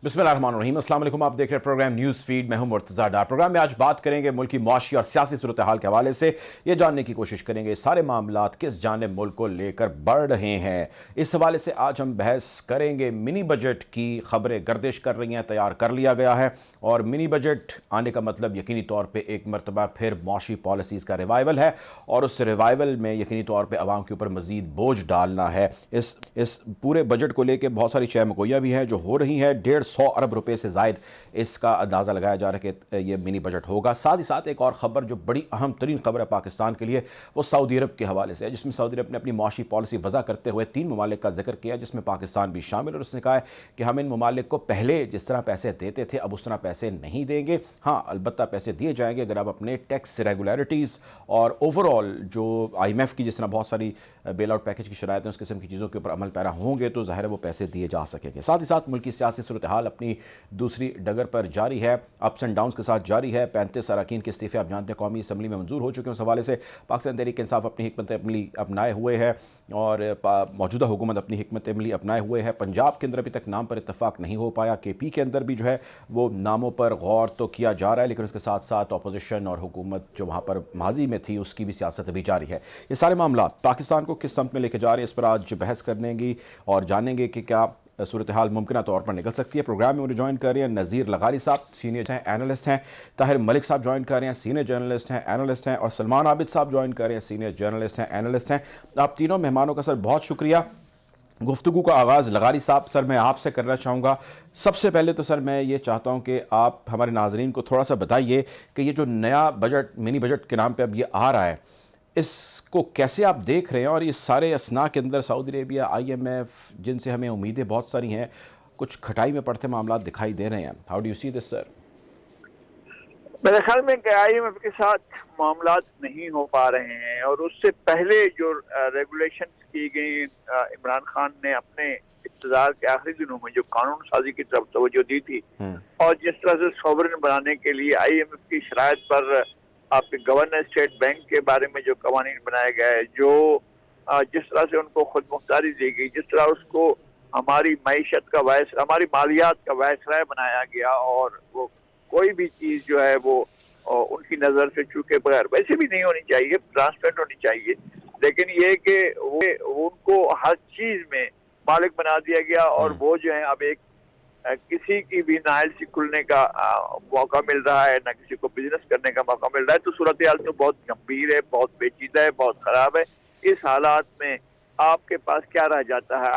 बिस्मिल्लाहिर्रहमानिर्रहीम। अस्सलाम वालेकुम। आप देख रहे हैं प्रोग्राम न्यूज़ फीड। मैं हूं मुर्तज़ा डार। प्रोग्राम में आज बात करेंगे मुल्क की मुआशी और सियासी सूरत हाल के हवाले से। ये जानने की कोशिश करेंगे सारे मामलात किस जानिब मुल्क को लेकर बढ़ रहे हैं। इस हवाले से आज हम बहस करेंगे। मिनी बजट की खबरें गर्दिश कर रही हैं, तैयार कर लिया गया है और मिनी बजट आने का मतलब यकीनी तौर पर एक मरतबा फिर मुआशी पॉलिसीज़ का रिवाइवल है और उस रिवाइवल में यकीनी तौर पर आवाम के ऊपर मज़ीद बोझ डालना है। इस पूरे बजट को लेकर बहुत सारी चहमगोइयाँ भी हैं जो हो रही हैं। 150 अरब रुपए से ज़ायद इसका अंदाज़ा लगाया जा रहा है कि ये मिनी बजट होगा। साथ ही साथ एक और ख़बर जो बड़ी अहम तरीन खबर है पाकिस्तान के लिए, वो सऊदी अरब के हवाले से है, जिसमें सऊदी अरब ने अपनी मुआशी पॉलिसी वज़ा करते हुए 3 ममालिक का जिक्र किया, जिसमें पाकिस्तान भी शामिल। और उसने कहा है कि हम इन ममालिक को पहले जिस तरह पैसे देते थे अब उस तरह पैसे नहीं देंगे। हाँ, अलबत्ता पैसे दिए जाएंगे अगर आप अपने टैक्स रेगुलरिटीज़ और ओवरऑल जो IMF की जिस तरह बहुत सारी बेल आउट पैकेज की शरायतें उस किस्म की चीज़ों के ऊपर अमल पैरा होंगे तो ज़ाहिर है वो पैसे दिए जा सकेंगे। साथ ही साथ मुल्क की सियासी सूरत हाल अपनी दूसरी डगर पर जारी है, अप्स एंड डाउन्स के साथ जारी है। 35 अरकान के इस्तीफ़े आप जानते हैं कौमी असम्बली में मंजूर हो चुके हैं। उस हवाले से पाकिस्तान तहरीक इंसाफ अपनी हिकमत अमली अपनाए हुए है और मौजूदा हुकूमत अपनी हिकमत अमली अपनाए हुए है। पंजाब के अंदर अभी तक नाम पर इतफाक़ नहीं हो पाया। KP के अंदर भी जो है वो नामों पर गौर तो किया जा रहा है, लेकिन उसके साथ साथ अपोजिशन और हुकूमत जो वहाँ पर माजी में थी उसकी भी सियासत अभी जारी है। ये सारे मामला पाकिस्तान को किस समत में लेके जा रहे हैं, इस पर आज बहस करनेगी और जानेंगे कि क्या सूरत हाल मुमकिन तौर पर निकल सकती है। प्रोग्राम में मुझे ज्वाइन कर रहे हैं नज़ीर लगारी साहब, सीनियर हैं, एनालिस्ट हैं। ताहिर मलिक साहब ज्वाइन कर रहे हैं, सीनियर जर्नलिस्ट हैं, एनालिस्ट हैं। और सलमान आबिद साहब ज्वाइन कर रहे हैं, सीनियर जर्नलिस्ट हैं, एनालिस्ट हैं। आप तीनों मेहमानों का सर बहुत शुक्रिया। गुफ्तगू का आगाज़ लगारी साहब सर मैं आपसे करना चाहूँगा। सबसे पहले तो सर मैं ये चाहता हूँ कि आप हमारे नाजरीन को थोड़ा सा बताइए कि ये जो नया बजट मिनी बजट के नाम पे अब ये आ रहा है, इसको कैसे आप देख रहे हैं। और ये सारे असना के अंदर सऊदी अरेबिया, IMF जिनसे हमें उम्मीदें बहुत सारी हैं, कुछ खटाई में पड़ते मामला दिखाई दे रहे हैं। How do you see this sir? मेरे ख्याल में IMF के साथ मामलात नहीं हो पा रहे हैं और उससे पहले जो रेगुलेशन की गई, इमरान खान ने अपने इक़्तिदार के आखिरी दिनों में जो कानून साजी की तरफ तवज्जो दी थी और जिस तरह से सॉवरेन बनाने के लिए IMF की शराइत पर आपके गवर्नर स्टेट बैंक के बारे में जो कवानीन बनाए गए, जो जिस तरह से उनको खुद मुख्तारी दी गई, जिस तरह उसको हमारी मईशत का हमारी मालियात का वायसराय बनाया गया और वो कोई भी चीज जो है वो उनकी नजर से चूके बगैर, वैसे भी नहीं होनी चाहिए, ट्रांसपेरेंट होनी चाहिए, लेकिन ये कि वो उनको हर चीज में मालिक बना दिया गया और वो जो है अब एक किसी की भी नाइल से खुलने का मौका मिल रहा है, ना किसी को बिजनेस करने का मौका मिल रहा है। तो सूरत हाल तो बहुत गंभीर है, बहुत पेचीदा है, बहुत खराब है। इस हालात में आपके पास क्या रह जाता है?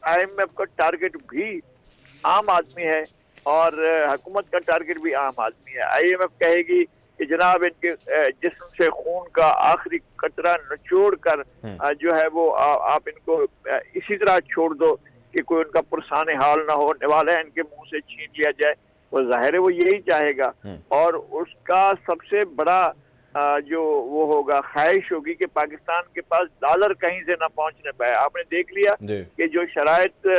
IMF का टारगेट भी आम आदमी है और हुकूमत का टारगेट भी आम आदमी है। IMF कहेगी कि जनाब इनके जिस्म से खून का आखिरी कतरा निचोड़ कर जो है वो आप इनको इसी तरह छोड़ दो कि कोई उनका पुरसान हाल ना होने वाला है, इनके मुंह से छीन लिया जाए। वो जाहिर है वो यही चाहेगा और उसका सबसे बड़ा जो वो होगा, ख्वाहिश होगी कि पाकिस्तान के पास डॉलर कहीं से ना पहुंचने पाए। आपने देख लिया कि जो शराइत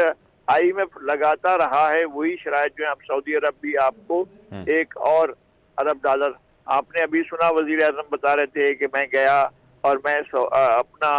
IMF लगाता रहा है वही शराइत जो है अब सऊदी अरब भी आपको 1 और अरब डॉलर, आपने अभी सुना वजीर आजम बता रहे थे कि मैं गया और मैं अपना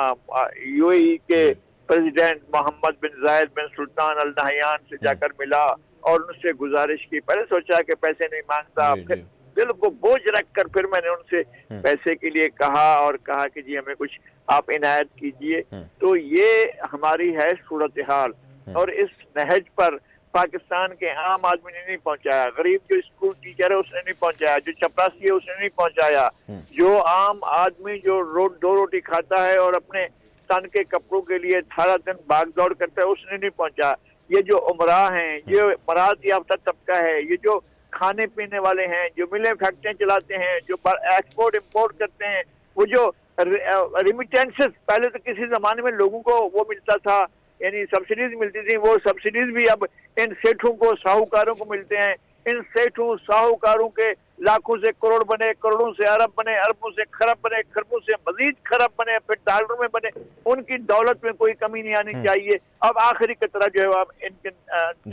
UAE के प्रेसिडेंट मोहम्मद बिन जायद बिन सुल्तान अल नहयान से जाकर मिला और उनसे गुजारिश की। पहले सोचा कि पैसे नहीं मांगता, फिर दिल को बोझ रखकर फिर मैंने उनसे पैसे के लिए कहा और कहा कि जी हमें कुछ आप इनायत कीजिए। तो ये हमारी है सूरत हाल और इस नहज पर पाकिस्तान के आम आदमी ने नहीं पहुंचाया, गरीब जो स्कूल टीचर है उसने नहीं पहुंचाया, जो चपरासी है उसने नहीं पहुंचाया, जो आम आदमी जो दो रोटी खाता है और अपने तन के कपड़ों के लिए सारा दिन भाग दौड़ करता है उसने नहीं पहुंचा। ये जो उमरा हैं, ये मराद याफ्ता तबका है, ये जो खाने पीने वाले हैं, जो मिलें फैक्ट्रियां चलाते हैं, जो एक्सपोर्ट इम्पोर्ट करते हैं, वो जो रिमिटेंसेस पहले तो किसी जमाने में लोगों को वो मिलता था, यानी सब्सिडीज मिलती थी, वो सब्सिडीज भी अब इन सेठों को, साहूकारों को मिलते हैं। इन सेठों साहूकारों के लाखों से करोड़ बने, करोड़ों से अरब बने, अरबों से खरब बने, खरबों से मजीद खरब बने, फिर डॉलरों में बने। उनकी दौलत में कोई कमी नहीं आनी चाहिए। अब आखिरी कतरा जो है आप इनके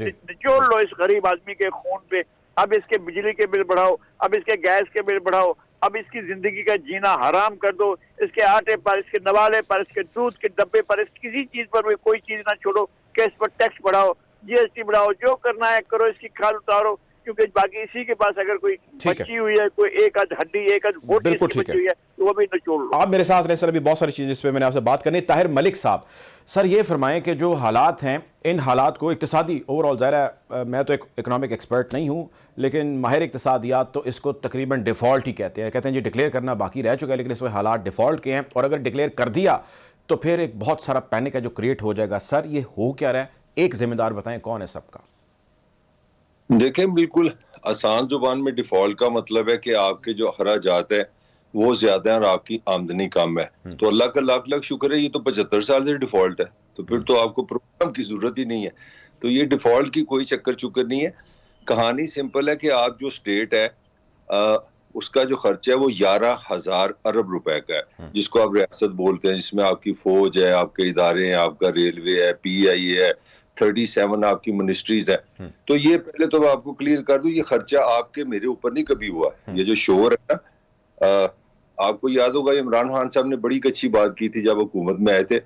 निचोड़ लो इस गरीब आदमी के खून पे। अब इसके बिजली के बिल बढ़ाओ, अब इसके गैस के बिल बढ़ाओ, अब इसकी जिंदगी का जीना हराम कर दो, इसके आटे पर, इसके नवाले पर, इसके दूध के डब्बे पर, किसी चीज पर भी कोई चीज ना छोड़ो कि इस पर टैक्स बढ़ाओ। GST बढ़ाओ, जो करना है करो, इसकी खाल उतारो, क्योंकि बाकी इसी के पास अगर कोई बची हुई है, कोई एक आध हड्डी, एक आध बोटी इसकी बची हुई है, तो वो भी निचोड़ लो। आप मेरे साथ रहे सर, अभी बहुत सारी चीजें जिस पे मैंने आपसे बात करनी। ताहिर मलिक साहब, सर ये फरमाएं कि जो हालात हैं, इन हालात को इक्तिसादी ओवरऑल, ज़ाहिर है मैं तो एक इकोनॉमिक एक्सपर्ट नहीं हूँ, लेकिन माहिर इक्तिसादियात तो इसको तकरीबन डिफ़ॉल्ट ही कहते हैं जी डिक्लेयर करना बाकी रह चुका है, लेकिन इसमें हालात डिफ़ॉल्ट के हैं, और अगर डिक्लेयर कर दिया तो फिर एक बहुत सारा पैनिक है जो क्रिएट हो जाएगा। सर ये हो क्या रहा है, एक जिम्मेदार बताएं कौन है सबका? देखें, बिल्कुल आसान जुबान में डिफॉल्ट का मतलब है कि आपके जो अखराजात है वो ज्यादा है और आपकी आमदनी कम है। तो अल्लाह का लाख लाख शुक्र है, ये तो 75 साल से डिफॉल्ट है, तो फिर तो आपको प्रोग्राम की जरूरत ही नहीं है। तो ये डिफॉल्ट की कोई चक्कर चुक्कर नहीं है। कहानी सिंपल है कि आप जो स्टेट है उसका जो खर्चा है वो 11,000 अरब रुपए का है, जिसको आप रियासत बोलते हैं, जिसमें आपकी फौज है, आपके इदारे हैं, आपका रेलवे है, PI है, 37 आपकी मिनिस्ट्रीज है। तो ये पहले तो मैं आपको क्लियर कर दूं, ये खर्चा आपके मेरे ऊपर नहीं कभी हुआ। ये जो शोर है ना, आपको याद होगा इमरान खान साहब ने बड़ी अच्छी बात की थी जब हुकूमत में आए थे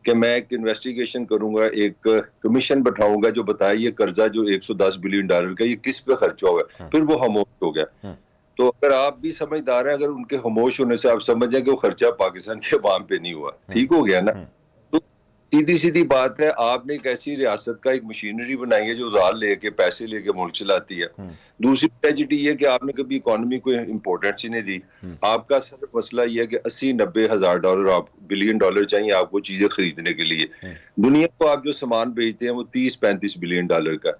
कि मैं एक इन्वेस्टिगेशन करूंगा, एक कमीशन बैठाऊंगा जो बताए ये कर्जा जो 110 बिलियन डॉलर का ये किस पे खर्चा होगा। फिर वो खामोश हो गया। तो अगर आप भी समझदार हैं, अगर उनके खामोश होने से आप समझ जाए कि वो खर्चा पाकिस्तान के अवाम पे नहीं हुआ, ठीक हो गया ना। तो सीधी सीधी बात है, आपने एक ऐसी रियासत का एक मशीनरी बनाई है जो उधार लेके पैसे लेके मुल्क चलाती है। दूसरी ट्रेजेडी ये कि आपने कभी इकोनॉमी को इंपॉर्टेंस ही नहीं दी। आपका सिर्फ मसला ये है कि 80-90 हजार डॉलर, आप बिलियन डॉलर चाहिए आपको चीजें खरीदने के लिए। दुनिया को आप जो सामान बेचते हैं वो 30-35 बिलियन डॉलर का,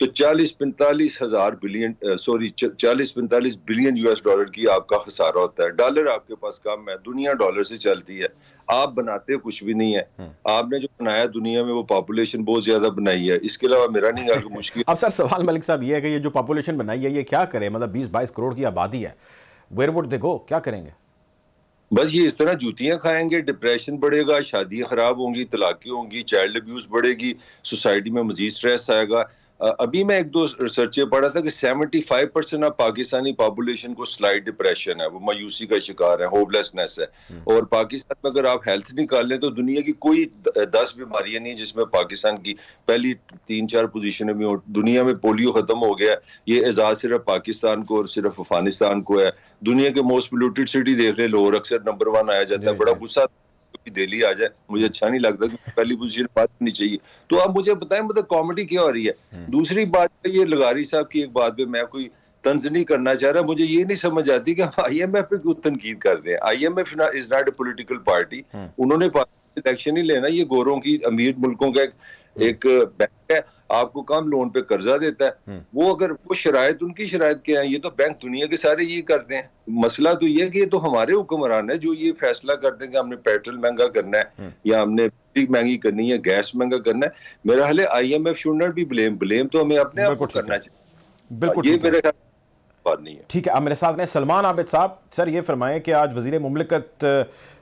तो 40-45 बिलियन US डॉलर की आपका खसारा होता है। डॉलर आपके पास कम है, दुनिया डॉलर से चलती है, आप बनाते कुछ भी नहीं है। आपने जो बनाया दुनिया में वो पॉपुलेशन बहुत ज्यादा बनाई है। इसके अलावा मेरा नहीं ख्याल मुश्किल। अब सर सवाल मलिक साहब ये है कि ये जो पॉपुलेशन बनाई है ये क्या करे, मतलब 20-22 करोड़ की आबादी है, वेयर वुड दे गो, क्या करेंगे? बस ये इस तरह जूतियां खाएंगे, डिप्रेशन बढ़ेगा, शादियां खराब होंगी, तलाक़ें होंगी, चाइल्ड अब्यूज बढ़ेगी, सोसाइटी में मजीद स्ट्रेस आएगा। अभी मैं एक दो रिसर्च पढ़ा था कि 75% ऑफ पाकिस्तानी पॉपुलेशन को स्लाइड डिप्रेशन है, वो मायूसी का शिकार है, होपलेसनेस है। और पाकिस्तान में अगर आप हेल्थ निकाल लें तो दुनिया की कोई 10 बीमारियां नहीं जिसमें पाकिस्तान की पहली 3-4 पोजीशन में हो। दुनिया में पोलियो खत्म हो गया, ये एजाज सिर्फ पाकिस्तान को और सिर्फ अफगानिस्तान को है। दुनिया के मोस्ट पोल्यूटेड सिटी देख ले, लाहौर अक्सर नंबर 1 आया जाता है। बड़ा गुस्सा दिल्ली आ जाए, मुझे अच्छा नहीं लगता, पहली पोजीशन बात नहीं चाहिए। तो आप मुझे बताएं, मतलब कॉमेडी क्या हो रही है। दूसरी बात ये लगारी साहब की एक बात पे मैं कोई तंज नहीं करना चाह रहा, मुझे ये नहीं समझ आती कि हम IMF पे क्यों तनकीद करते हैं। IMF is not a political party, उन्होंने इलेक्शन ही लेना। ये गोरों की अमीर मुल्कों का एक बैंक है, आपको कम लोन पे कर्जा देता है। वो अगर वो शरायत, उनकी शरायत क्या है, ये तो बैंक दुनिया के सारे ये करते हैं। मसला तो ये है कि ये तो हमारे हुक्मरान है जो ये फैसला करते हैं कि हमने पेट्रोल महंगा करना है या हमने महंगी करनी है, गैस महंगा करना है। मेरा हाल है IMF should not be blame तो हमें अपने आप को करना चाहिए। बिल्कुल, ये मेरे ख्याल बात नहीं है। ठीक है, अब मेरे साथ में सलमान आबिद साहब। सर ये फरमाएं कि आज वजीर मुमलिकत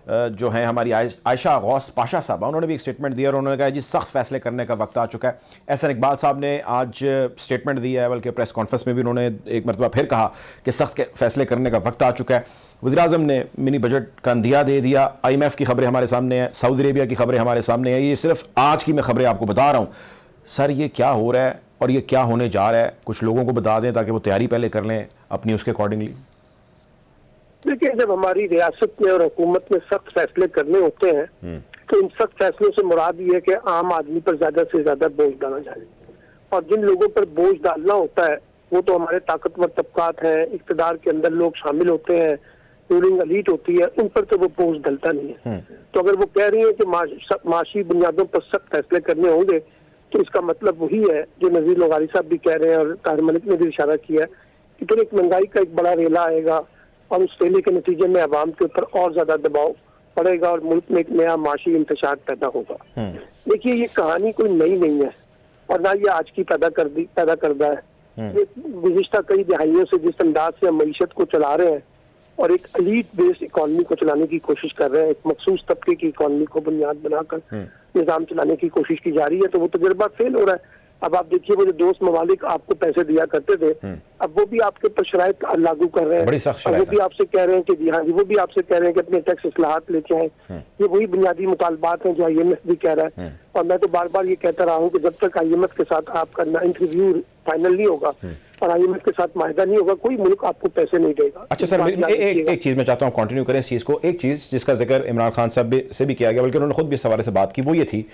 जो है हमारी आयशा गौस पाशा साहब, उन्होंने भी एक स्टेटमेंट दिया और उन्होंने कहा जी सख्त फैसले करने का वक्त आ चुका है। एहसन इकबाल साहब ने आज स्टेटमेंट दिया है, बल्कि प्रेस कॉन्फ्रेंस में भी उन्होंने एक मरतबा फिर कहा कि सख्त फैसले करने का वक्त आ चुका है। वज़ीर-ए-आज़म ने मिनी बजट का अंदिया दे दिया। IMF की खबरें हमारे सामने हैं, सऊदी अरेबिया की खबरें हमारे सामने हैं। ये सिर्फ आज की मैं खबरें आपको बता रहा हूँ। सर ये क्या हो रहा है और ये क्या होने जा रहा है, कुछ लोगों को बता दें ताकि वो तैयारी पहले कर लें अपनी उसके अकॉर्डिंगली। देखिए, जब हमारी रियासत में और हुकूमत में सख्त फैसले करने होते हैं तो इन सख्त फैसलों से मुराद ये है कि आम आदमी पर ज्यादा से ज्यादा बोझ डाला जाए। और जिन लोगों पर बोझ डालना होता है वो तो हमारे ताकतवर तबकात हैं, इक़्तिदार के अंदर लोग शामिल होते हैं, रूलिंग एलीट होती है, उन पर तो वो बोझ डलता नहीं है। तो अगर वो कह रही है कि माशी बुनियादों पर सख्त फैसले करने होंगे तो इसका मतलब वही है जो नज़ीर लगारी साहब भी कह रहे हैं और ताहिर मलिक ने भी इशारा किया है कि फिर एक महंगाई का एक बड़ा रेला आएगा और उस रेले के नतीजे में अवाम के ऊपर और ज्यादा दबाव पड़ेगा और मुल्क में एक नया माशी इंतशार पैदा होगा। देखिए, ये कहानी कोई नई नहीं है और ना ये आज की पैदा करदा है। ये गुज़िश्ता कई दहाइयों से जिस अंदाज से हम मईशत को चला रहे हैं और एक एलीट बेस्ड इकॉनमी को चलाने की कोशिश कर रहे हैं, एक मखसूस तबके की इकॉनमी को बुनियाद बनाकर निजाम चलाने की कोशिश की जा रही है, तो वो तजुर्बा फेल हो रहा है। अब आप देखिए वो जो दोस्त ममालिक आपको पैसे दिया करते थे, अब वो भी आपके ऊपर शराइत लागू कर रहे बड़ी हैं, सख्त और वो शराइत भी आपसे कह रहे हैं कि जी हाँ जी, वो भी आपसे कह रहे हैं कि अपने टैक्स इस्लाहात लेके आए। ये वही बुनियादी मुतालबात हैं जो IMF भी कह रहा है। और मैं तो बार बार ये कहता रहा हूँ कि जब तक IMF के साथ आपका इंटरव्यू फाइनल नहीं होगा और IMF के साथ माहिदा नहीं होगा, कोई मुल्क आपको पैसे नहीं देगा। अच्छा सर, एक चीज मैं चाहता हूँ कंटिन्यू करें इस चीज को। एक चीज जिसका जिक्र इमरान खान साहब से भी किया गया, बल्कि उन्होंने खुद भी इस हवाले से बात की, वो ये थी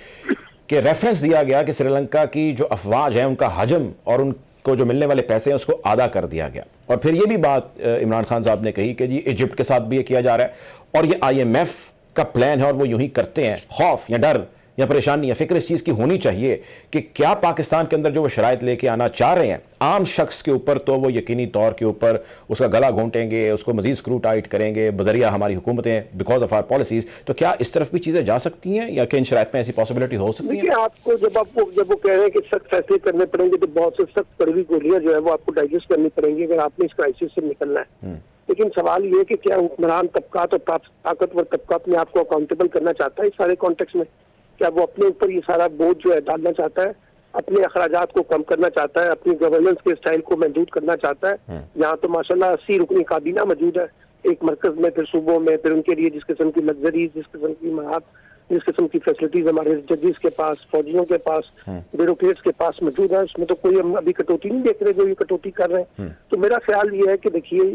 कि रेफरेंस दिया गया कि श्रीलंका की जो अफवाज है उनका हजम और उनको जो मिलने वाले पैसे हैं उसको आधा कर दिया गया। और फिर ये भी बात इमरान खान साहब ने कही कि जी इजिप्ट के साथ भी ये किया जा रहा है और ये IMF का प्लान है और वो यूं ही करते हैं। खौफ या डर या परेशानी या फिक्र इस चीज़ की होनी चाहिए कि क्या पाकिस्तान के अंदर जो वो शराइत लेके आना चाह रहे हैं आम शख्स के ऊपर, तो वो यकीनी तौर के ऊपर उसका गला घोंटेंगे, उसको मजीद स्क्रू टाइट करेंगे बजरिया हमारी हुकूमतें बिकॉज ऑफ आर पॉलिसीज। तो क्या इस तरफ भी चीज़ें जा सकती हैं या कि इन शराइत में ऐसी पॉसिबिलिटी हो सकती है? आपको जब वो कह रहे हैं कि सख्त फैसले करने पड़ेंगे तो बहुत से सख्त कड़वी गोलियां जो है वो आपको डाइजेस्ट करनी पड़ेंगी अगर आपने इस क्राइसिस से निकलना है। लेकिन सवाल ये है कि क्या हुक्मरान तबकात और ताकतवर तबकात में आपको अकाउंटेबल करना चाहता है इस सारे कॉन्टेक्स्ट में? क्या वो अपने ऊपर ये सारा बोझ जो है डालना चाहता है, अपने अखराजात को कम करना चाहता है, अपनी गवर्नेंस के स्टाइल को महदूद करना चाहता है? यहाँ तो माशाल्लाह 80 रुकनी काबीना मौजूद है, एक मरकज में, फिर सूबों में, फिर उनके लिए जिस किस्म की लग्जरीज, जिस किस्म की महारत, जिस किस्म की फैसिलिटीज हमारे जजेस के पास, फौजियों के पास, ब्यूरोक्रेट्स के पास मौजूद है, उसमें तो कोई हम अभी कटौती नहीं देख रहे जो ये कटौती कर रहे हैं। तो मेरा ख्याल ये है कि देखिए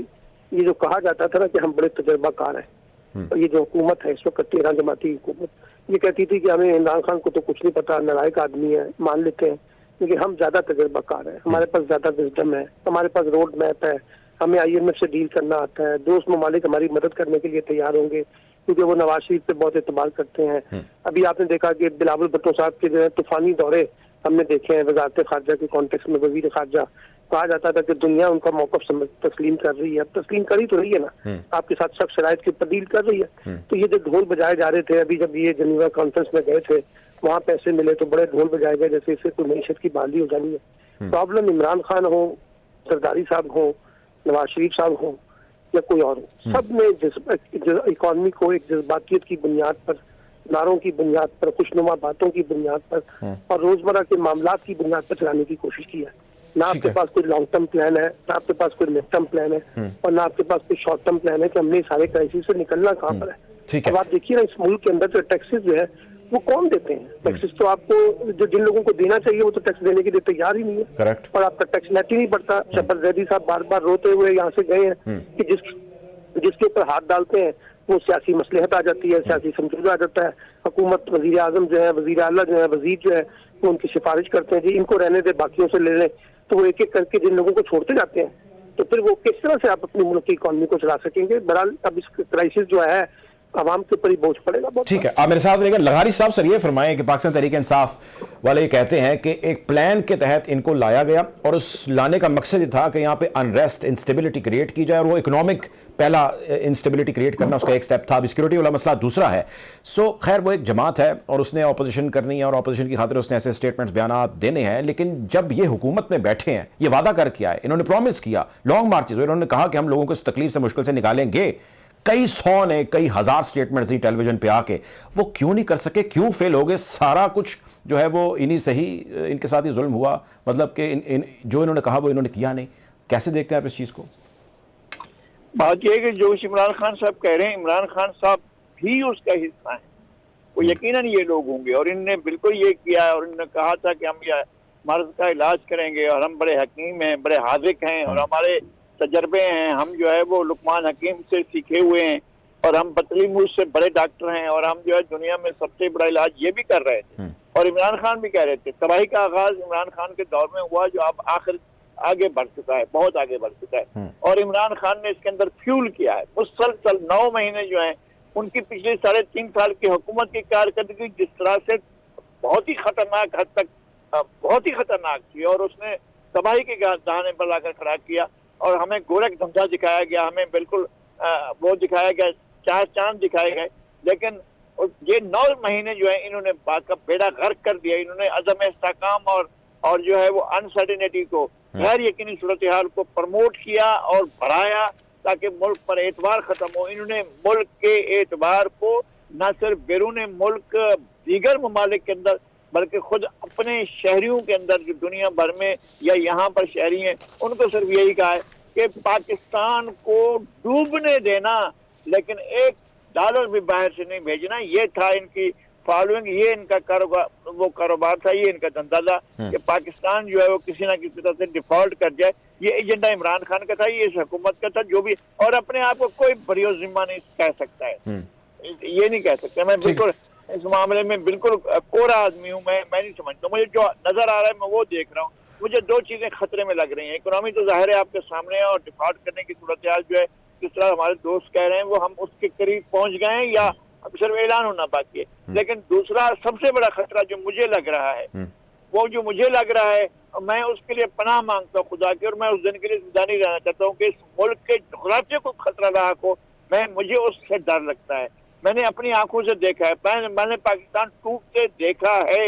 ये जो कहा जाता था ना कि हम बड़े तजर्बाकार हैं, और ये जो हुकूमत है इस वक्त 13 जमाती हुकूमत, ये कहती थी कि हमें इमरान खान को तो कुछ नहीं पता, नालायक आदमी है, मान लेते हैं, लेकिन हम ज्यादा तजर्बाकार हैं, हमारे पास ज्यादा विजडम है, हमारे पास रोड मैप है, हमें IMF से डील करना आता है, दोस्त ममालिक हमारी मदद करने के लिए तैयार होंगे क्योंकि वो नवाज शरीफ पे बहुत एतबार करते हैं। अभी आपने देखा कि बिलावल भुट्टो साहब के जो है तूफानी दौरे हमने देखे हैं वजारत खारजा के कॉन्टेक्स्ट में। वजीर खारजा कहा जाता था कि दुनिया उनका मौकफ तस्लीम कर रही है, अब तस्लीम करी तो रही है ना, आपके साथ सब शराइत की तब्दील कर रही है। तो ये जो ढोल बजाए जा रहे थे, अभी जब ये जनीवा कॉन्फ्रेंस में गए थे वहाँ पैसे मिले तो बड़े ढोल बजाए गए जैसे इससे कोई मीशत की बहाली हो जानी है। प्रॉब्लम इमरान खान हो, सरदारी साहब हो, नवाज शरीफ साहब हो या कोई और हो, सब ने इकॉनमी को एक जज्बातियत की बुनियाद पर, नारों की बुनियाद पर, खुशनुमा बातों की बुनियाद पर और रोजमर्रा के मामलात की बुनियाद पर चलाने की कोशिश की है। ना आपके पास कोई लॉन्ग टर्म प्लान है, ना आपके पास कोई मिड टर्म प्लान है, और ना आपके पास कोई शॉर्ट टर्म प्लान है कि हमने सारे क्राइसिस से निकलना कहाँ पर है। अब आप देखिए ना इस मुल्क के अंदर जो टैक्सेस जो है वो कौन देते हैं? टैक्सेस तो आपको जो जिन लोगों को देना चाहिए वो तो टैक्स देने के लिए तैयार ही नहीं है। करेक्ट। और आपका टैक्स नेट ही नहीं बढ़ता। शफर जैदी साहब बार बार रोते हुए यहाँ से गए हैं कि जिसके ऊपर हाथ डालते हैं वो सियासी मसलहत आ जाती है, सियासी समझौता आ जाता है। हुकूमत, वजीर आजम जो है, वजीर आला जो है, वजीर जो है, वो उनकी सिफारिश करते हैं जी इनको रहने दे, बाकियों से ले लें। तो वो एक एक करके जिन लोगों को छोड़ते जाते हैं, तो फिर वो किस तरह से आप अपने मुल्क की इकॉनमी को चला सकेंगे? बहरहाल अब इस क्राइसिस जो है आवाम के ऊपर ही बोझ पड़ेगा बहुत। ठीक है, आप मेरे साथ रहिएगा। लगारी साहब सर ये फरमाएं कि पाकिस्तान तहरीक इंसाफ वाले ये कहते हैं कि एक प्लान के तहत इनको लाया गया और उस लाने का मकसद ये था कि यहाँ पे अनरेस्ट, इंस्टेबिलिटी क्रिएट की जाए, और वो इकोनॉमिक पहला इंस्टेबिलिटी क्रिएट करना उसका एक स्टेप था, सिक्योरिटी वाला मसला दूसरा है। सो खैर वो एक जमात है और उसने अपोजिशन करनी है और अपोजिशन की खातिर उसने ऐसे स्टेटमेंट्स, बयान देने हैं। लेकिन जब ये हुकूमत में बैठे हैं, ये वादा करके आए, इन्होंने प्रॉमिस किया लॉन्ग मार्चेस, इन्होंने कहा कि हम लोगों को इस तकलीफ से मुश्किल से निकालेंगे, कई सौ ने कई हजार स्टेटमेंट्स दी टेलीविजन पे आके, वो क्यों नहीं कर सके? क्यों फेल हो गए? सारा कुछ जो है वो इन्हीं से ही, इनके साथ ही जुल्म हुआ, मतलब कि जो इन्होंने कहा वो इन्होंने किया नहीं। कैसे देखते हैं आप इस चीज को? बात यह है कि जो इमरान खान साहब कह रहे हैं, इमरान खान साहब भी उसका हिस्सा है, वो यकीनन ये लोग होंगे, और इनने बिल्कुल ये किया और इन्होंने कहा था कि हम ये मर्ज का इलाज करेंगे और हम बड़े हकीम हैं, बड़े हाजिक हैं और हमारे तजर्बे हैं, हम जो है वो लुकमान हकीम से सीखे हुए हैं और हम बतलीमूस से बड़े डॉक्टर हैं और हम जो है दुनिया में सबसे बड़ा इलाज ये भी कर रहे थे। और इमरान खान भी कह रहे थे। तबाही का आगाज इमरान खान के दौर में हुआ जो अब आखिर आगे बढ़ चुका है, बहुत आगे बढ़ चुका है, और इमरान खान ने इसके अंदर फ्यूल किया है मुसलसल। 9 महीने जो है उनकी पिछले 3.5 साल की हुकूमत की कारकर्दगी जिस तरह से बहुत ही खतरनाक हद तक बहुत ही खतरनाक थी, और उसने तबाही के दाने पर लाकर खड़ा किया और हमें गोरख धंधा दिखाया गया, हमें बिल्कुल वो दिखाया गया, चार चांद दिखाए गए। लेकिन ये 9 महीने जो है इन्होंने बात का बेड़ा गर्क कर दिया। इन्होंने अज़म इस्तेकाम और जो है वो अनसर्टेनिटी को, गैर यकीनी सूरत हाल को प्रमोट किया और बढ़ाया ताकि मुल्क पर एतबार खत्म हो। इन्होंने मुल्क के एतबार को न सिर्फ बैरून मुल्क दीगर ममालिक के अंदर बल्कि खुद अपने शहरियों के अंदर जो दुनिया भर में या यहाँ पर शहरी हैं उनको सिर्फ यही कहा है कि पाकिस्तान को डूबने देना, लेकिन $1 भी बाहर से नहीं भेजना। ये था इनकी फॉलोइंग, ये इनका कारोबार था, ये इनका धंधा था कि पाकिस्तान जो है वो किसी ना किसी तरह से डिफॉल्ट कर जाए। ये एजेंडा इमरान खान का था, ये इस हुकूमत का था जो भी, और अपने आप को कोई बरियोजिम्मा नहीं कह सकता है, ये नहीं कह सकते। मैं बिल्कुल इस मामले में बिल्कुल कोरा आदमी हूँ, मैं नहीं समझता। मुझे जो नजर आ रहा है मैं वो देख रहा हूँ। मुझे दो चीजें खतरे में लग रही हैं। इकोनॉमी तो जाहिर है आपके सामने है, और डिफॉल्ट करने की सूरत हाल जो है जिस तरह हमारे दोस्त कह रहे हैं वो हम उसके करीब पहुंच गए हैं या अब सिर्फ ऐलान होना बाकी है। लेकिन दूसरा सबसे बड़ा खतरा जो मुझे लग रहा है, वो जो मुझे लग रहा है, मैं उसके लिए पनाह मांगता हूँ खुदा की, और मैं उस दिन के लिए जिंदा नहीं रहना चाहता हूँ कि इस मुल्क के जुगराफिया को खतरा रहा हो। मुझे उससे डर लगता है। मैंने अपनी आंखों से देखा है, मैंने पाकिस्तान टूटते देखा है,